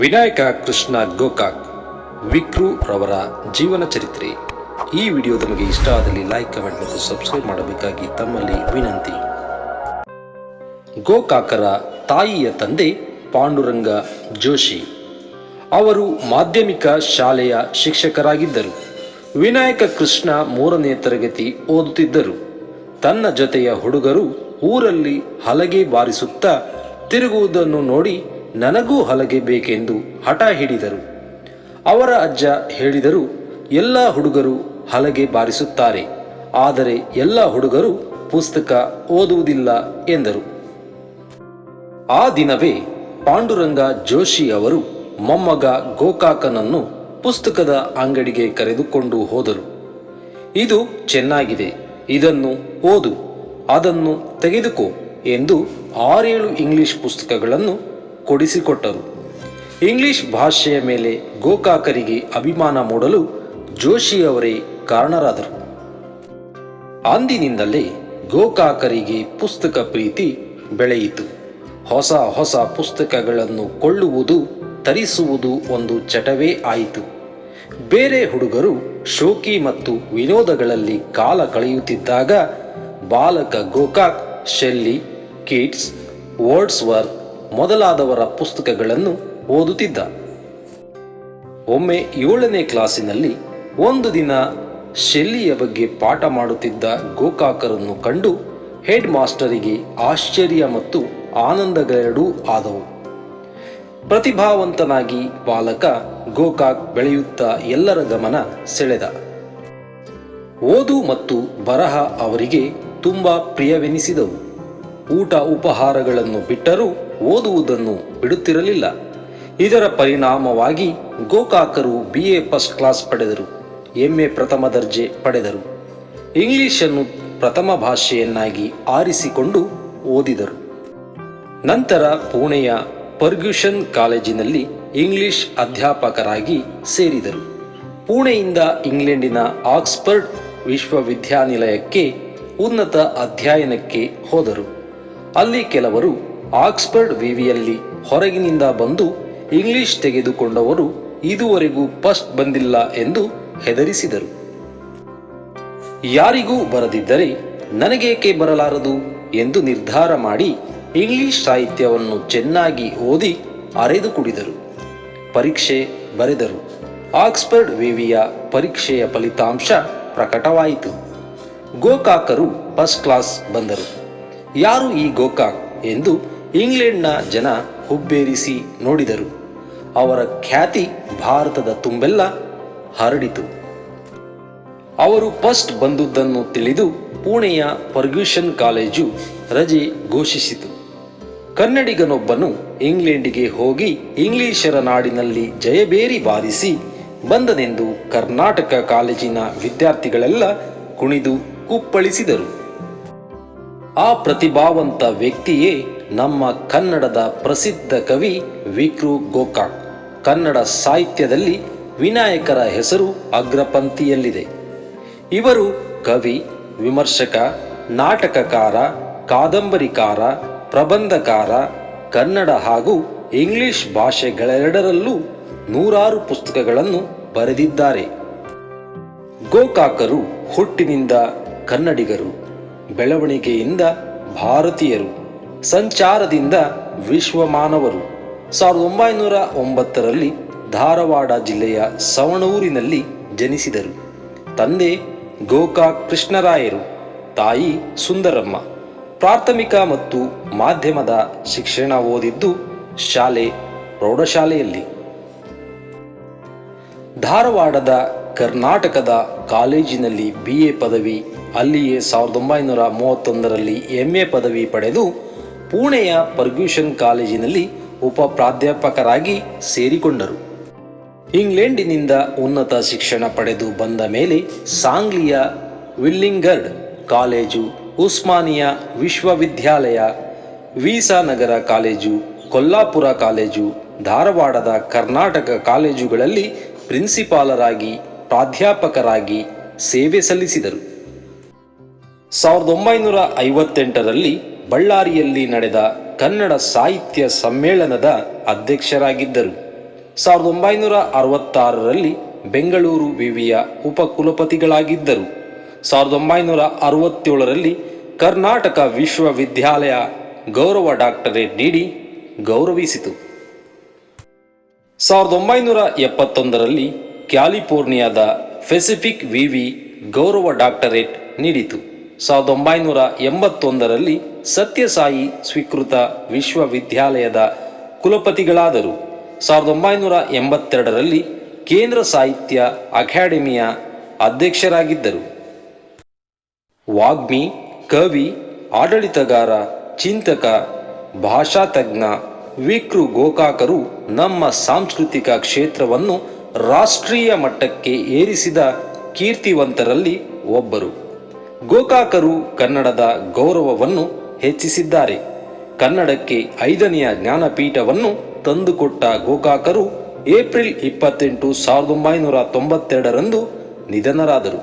ವಿನಾಯಕ ಕೃಷ್ಣ ಗೋಕಾಕ್ ವಿಕ್ರು ರವರ ಜೀವನ ಚರಿತ್ರೆ. ಈ ವಿಡಿಯೋ ತಮಗೆ ಇಷ್ಟ ಆದಲ್ಲಿ ಲೈಕ್, ಕಮೆಂಟ್ ಮತ್ತು ಸಬ್ಸ್ಕ್ರೈಬ್ ಮಾಡಬೇಕಾಗಿ ತಮ್ಮಲ್ಲಿ ವಿನಂತಿ. ಗೋಕಾಕರ ತಾಯಿಯ ತಂದೆ ಪಾಂಡುರಂಗ ಜೋಶಿ. ಅವರು ಮಾಧ್ಯಮಿಕ ಶಾಲೆಯ ಶಿಕ್ಷಕರಾಗಿದ್ದರು. ವಿನಾಯಕ ಕೃಷ್ಣ 3ನೇ ತರಗತಿ ಓದುತ್ತಿದ್ದರು. ತನ್ನ ಜೊತೆಯ ಹುಡುಗರು ಊರಲ್ಲಿ ಹಲಗೆ ಬಾರಿಸುತ್ತಾ ತಿರುಗುವುದನ್ನು ನೋಡಿ ನನಗೂ ಹಲಗೆ ಬೇಕೆಂದು ಹಠ ಹಿಡಿದರು. ಅವರ ಅಜ್ಜ ಹೇಳಿದರು, ಎಲ್ಲ ಹುಡುಗರು ಹಲಗೆ ಬಾರಿಸುತ್ತಾರೆ, ಆದರೆ ಎಲ್ಲ ಹುಡುಗರು ಪುಸ್ತಕ ಓದುವುದಿಲ್ಲ ಎಂದರು. ಆ ದಿನವೇ ಪಾಂಡುರಂಗ ಜೋಶಿ ಅವರು ಮೊಮ್ಮಗ ಗೋಕಾಕನನ್ನು ಪುಸ್ತಕದ ಅಂಗಡಿಗೆ ಕರೆದುಕೊಂಡು ಹೋದರು. ಇದು ಚೆನ್ನಾಗಿದೆ, ಇದನ್ನು ಓದು, ಅದನ್ನು ತೆಗೆದುಕೋ ಎಂದು 6-7 ಇಂಗ್ಲಿಷ್ ಪುಸ್ತಕಗಳನ್ನು ಕೊಡಿಸಿಕೊಟ್ಟರು. ಇಂಗ್ಲಿಷ್ ಭಾಷೆಯ ಮೇಲೆ ಗೋಕಾಕರಿಗೆ ಅಭಿಮಾನ ಮೂಡಲು ಜೋಶಿಯವರೇ ಕಾರಣರಾದರು. ಅಂದಿನಿಂದಲೇ ಗೋಕಾಕರಿಗೆ ಪುಸ್ತಕ ಪ್ರೀತಿ ಬೆಳೆಯಿತು. ಹೊಸ ಹೊಸ ಪುಸ್ತಕಗಳನ್ನು ಕೊಳ್ಳುವುದು, ತರಿಸುವುದು ಒಂದು ಚಟವೇ ಆಯಿತು. ಬೇರೆ ಹುಡುಗರು ಶೋಕಿ ಮತ್ತು ವಿನೋದಗಳಲ್ಲಿ ಕಾಲ ಕಳೆಯುತ್ತಿದ್ದಾಗ ಬಾಲಕ ಗೋಕಾಕ್ ಶೆಲ್ಲಿ, ಕೀಟ್ಸ್, ವರ್ಡ್ಸ್ವರ್ತ್ ಮೊದಲಾದವರ ಪುಸ್ತಕಗಳನ್ನು ಓದುತ್ತಿದ್ದ. ಒಮ್ಮೆ 7ನೇ ಕ್ಲಾಸಿನಲ್ಲಿ ಒಂದು ದಿನ ಶೆಲ್ಲಿಯ ಬಗ್ಗೆ ಪಾಠ ಮಾಡುತ್ತಿದ್ದ ಗೋಕಾಕರನ್ನು ಕಂಡು ಹೆಡ್ ಮಾಸ್ಟರಿಗೆ ಆಶ್ಚರ್ಯ ಮತ್ತು ಆನಂದಗಳೆರಡೂ ಆದವು. ಪ್ರತಿಭಾವಂತನಾಗಿ ಬಾಲಕ ಗೋಕಾಕ್ ಬೆಳೆಯುತ್ತಾ ಎಲ್ಲರ ಗಮನ ಸೆಳೆದ. ಓದು ಮತ್ತು ಬರಹ ಅವರಿಗೆ ತುಂಬಾ ಪ್ರಿಯವೆನಿಸಿದವು. ಊಟ ಉಪಹಾರಗಳನ್ನು ಬಿಟ್ಟರೂ ಓದುವುದನ್ನು ಬಿಡುತ್ತಿರಲಿಲ್ಲ. ಇದರ ಪರಿಣಾಮವಾಗಿ ಗೋಕಾಕರು BA ಫಸ್ಟ್ ಕ್ಲಾಸ್ ಪಡೆದರು, MA ಪ್ರಥಮ ದರ್ಜೆ ಪಡೆದರು. ಇಂಗ್ಲಿಷನ್ನು ಪ್ರಥಮ ಭಾಷೆಯನ್ನಾಗಿ ಆರಿಸಿಕೊಂಡು ಓದಿದರು. ನಂತರ ಪುಣೆಯ ಫರ್ಗ್ಯೂಸನ್ ಕಾಲೇಜಿನಲ್ಲಿ ಇಂಗ್ಲಿಷ್ ಅಧ್ಯಾಪಕರಾಗಿ ಸೇರಿದರು. ಪುಣೆಯಿಂದ ಇಂಗ್ಲೆಂಡಿನ ಆಕ್ಸ್ಫರ್ಡ್ ವಿಶ್ವವಿದ್ಯಾನಿಲಯಕ್ಕೆ ಉನ್ನತ ಅಧ್ಯಯನಕ್ಕೆ ಹೋದರು. ಅಲ್ಲಿ ಕೆಲವರು ಆಕ್ಸ್ಫರ್ಡ್ ವಿವಿಯಲ್ಲಿ ಹೊರಗಿನಿಂದ ಬಂದು ಇಂಗ್ಲಿಷ್ ತೆಗೆದುಕೊಂಡವರು ಇದುವರೆಗೂ ಫಸ್ಟ್ ಬಂದಿಲ್ಲ ಎಂದು ಹೆದರಿಸಿದರು. ಯಾರಿಗೂ ಬರದಿದ್ದರೆ ನನಗೇಕೆ ಬರಲಾರದು ಎಂದು ನಿರ್ಧಾರ ಮಾಡಿ ಇಂಗ್ಲಿಷ್ ಸಾಹಿತ್ಯವನ್ನು ಚೆನ್ನಾಗಿ ಓದಿ ಅರೆದು ಕುಡಿದರು. ಪರೀಕ್ಷೆ ಬರೆದರು. ಆಕ್ಸ್ಫರ್ಡ್ ವಿವಿಯ ಪರೀಕ್ಷೆಯ ಫಲಿತಾಂಶ ಪ್ರಕಟವಾಯಿತು. ಗೋಕಾಕರು ಫಸ್ಟ್ ಕ್ಲಾಸ್ ಬಂದರು. ಯಾರು ಈ ಗೋಕಾಕ್ ಎಂದು ಇಂಗ್ಲೆಂಡ್ನ ಜನ ಹುಬ್ಬೇರಿಸಿ ನೋಡಿದರು. ಅವರ ಖ್ಯಾತಿ ಭಾರತದ ತುಂಬೆಲ್ಲ ಹರಡಿತು. ಅವರು ಫಸ್ಟ್ ಬಂದುದನ್ನು ತಿಳಿದು ಪುಣೆಯ ಫರ್ಗ್ಯೂಸನ್ ಕಾಲೇಜು ರಜೆ ಘೋಷಿಸಿತು. ಕನ್ನಡಿಗನೊಬ್ಬನು ಇಂಗ್ಲೆಂಡಿಗೆ ಹೋಗಿ ಇಂಗ್ಲಿಷರ ನಾಡಿನಲ್ಲಿ ಜಯಬೇರಿ ಬಾರಿಸಿ ಬಂದನೆಂದು ಕರ್ನಾಟಕ ಕಾಲೇಜಿನ ವಿದ್ಯಾರ್ಥಿಗಳೆಲ್ಲ ಕುಣಿದು ಕುಪ್ಪಳಿಸಿದರು. ಆ ಪ್ರತಿಭಾವಂತ ವ್ಯಕ್ತಿಯೇ ನಮ್ಮ ಕನ್ನಡದ ಪ್ರಸಿದ್ಧ ಕವಿ ವಿಕ್ರು ಗೋಕಾಕ್. ಕನ್ನಡ ಸಾಹಿತ್ಯದಲ್ಲಿ ವಿನಾಯಕರ ಹೆಸರು ಅಗ್ರಪಂಕ್ತಿಯಲ್ಲಿದೆ. ಇವರು ಕವಿ, ವಿಮರ್ಶಕ, ನಾಟಕಕಾರ, ಕಾದಂಬರಿಕಾರ, ಪ್ರಬಂಧಕಾರ. ಕನ್ನಡ ಹಾಗೂ ಇಂಗ್ಲಿಷ್ ಭಾಷೆಗಳೆರಡರಲ್ಲೂ 100 ಪುಸ್ತಕಗಳನ್ನು ಬರೆದಿದ್ದಾರೆ. ಗೋಕಾಕರು ಹುಟ್ಟಿನಿಂದ ಕನ್ನಡಿಗರು, ಬೆಳವಣಿಗೆಯಿಂದ ಭಾರತೀಯರು, ಸಂಚಾರದಿಂದ ವಿಶ್ವಮಾನವರು. 1909ರಲ್ಲಿ ಧಾರವಾಡ ಜಿಲ್ಲೆಯ ಸವಣೂರಿನಲ್ಲಿ ಜನಿಸಿದರು. ತಂದೆ ಗೋಕಾಕ್ ಕೃಷ್ಣರಾಯರು, ತಾಯಿ ಸುಂದರಮ್ಮ. ಪ್ರಾಥಮಿಕ ಮತ್ತು ಮಾಧ್ಯಮದ ಶಿಕ್ಷಣ ಓದಿದ್ದು ಶಾಲೆ, ಪ್ರೌಢಶಾಲೆಯಲ್ಲಿ. ಧಾರವಾಡದ ಕರ್ನಾಟಕದ ಕಾಲೇಜಿನಲ್ಲಿ BA ಪದವಿ, ಅಲ್ಲಿಯೇ 1931ರಲ್ಲಿ MA ಪದವಿ ಪಡೆದು ಪುಣೆಯ ಫರ್ಗ್ಯೂಸನ್ ಕಾಲೇಜಿನಲ್ಲಿ ಉಪ ಪ್ರಾಧ್ಯಾಪಕರಾಗಿ ಸೇರಿಕೊಂಡರು. ಇಂಗ್ಲೆಂಡಿನಿಂದ ಉನ್ನತ ಶಿಕ್ಷಣ ಪಡೆದು ಬಂದ ಮೇಲೆ ಸಾಂಗ್ಲಿಯ ವಿಲ್ಲಿಂಗರ್ಡ್ ಕಾಲೇಜು, ಉಸ್ಮಾನಿಯಾ ವಿಶ್ವವಿದ್ಯಾಲಯ, ವೀಸಾನಗರ ಕಾಲೇಜು, ಕೊಲ್ಲಾಪುರ ಕಾಲೇಜು, ಧಾರವಾಡದ ಕರ್ನಾಟಕ ಕಾಲೇಜುಗಳಲ್ಲಿ ಪ್ರಿನ್ಸಿಪಾಲರಾಗಿ, ಪ್ರಾಧ್ಯಾಪಕರಾಗಿ ಸೇವೆ ಸಲ್ಲಿಸಿದರು. 1958ರಲ್ಲಿ ಬಳ್ಳಾರಿಯಲ್ಲಿ ನಡೆದ ಕನ್ನಡ ಸಾಹಿತ್ಯ ಸಮ್ಮೇಳನದ ಅಧ್ಯಕ್ಷರಾಗಿದ್ದರು. 1966ರಲ್ಲಿ ಬೆಂಗಳೂರು ವಿವಿಯ ಉಪಕುಲಪತಿಗಳಾಗಿದ್ದರು. 1967ರಲ್ಲಿ ಕರ್ನಾಟಕ ವಿಶ್ವವಿದ್ಯಾಲಯ ಗೌರವ ಡಾಕ್ಟರೇಟ್ ನೀಡಿ ಗೌರವಿಸಿತು. 1971ರಲ್ಲಿ ಕ್ಯಾಲಿಫೋರ್ನಿಯಾದ ಪೆಸಿಫಿಕ್ ವಿವಿ ಗೌರವ ಡಾಕ್ಟರೇಟ್ ನೀಡಿತು. 1981ರಲ್ಲಿ ಸತ್ಯಸಾಯಿ ಸ್ವೀಕೃತ ವಿಶ್ವವಿದ್ಯಾಲಯದ ಕುಲಪತಿಗಳಾದರು. 1982ರಲ್ಲಿ ಕೇಂದ್ರ ಸಾಹಿತ್ಯ ಅಕಾಡೆಮಿಯ ಅಧ್ಯಕ್ಷರಾಗಿದ್ದರು. ವಾಗ್ಮಿ, ಕವಿ, ಆಡಳಿತಗಾರ, ಚಿಂತಕ, ಭಾಷಾತಜ್ಞ ವಿಕ್ರು ಗೋಕಾಕರು ನಮ್ಮ ಸಾಂಸ್ಕೃತಿಕ ಕ್ಷೇತ್ರವನ್ನು ರಾಷ್ಟ್ರೀಯ ಮಟ್ಟಕ್ಕೆ ಏರಿಸಿದ ಕೀರ್ತಿವಂತರಲ್ಲಿ ಒಬ್ಬರು. ಗೋಕಾಕರು ಕನ್ನಡದ ಗೌರವವನ್ನು ಹೆಚ್ಚಿಸಿದ್ದಾರೆ. ಕನ್ನಡಕ್ಕೆ 5ನೇ ಜ್ಞಾನಪೀಠವನ್ನು ತಂದುಕೊಟ್ಟ ಗೋಕಾಕರು ಏಪ್ರಿಲ್ 28, 1992ರಂದು ನಿಧನರಾದರು.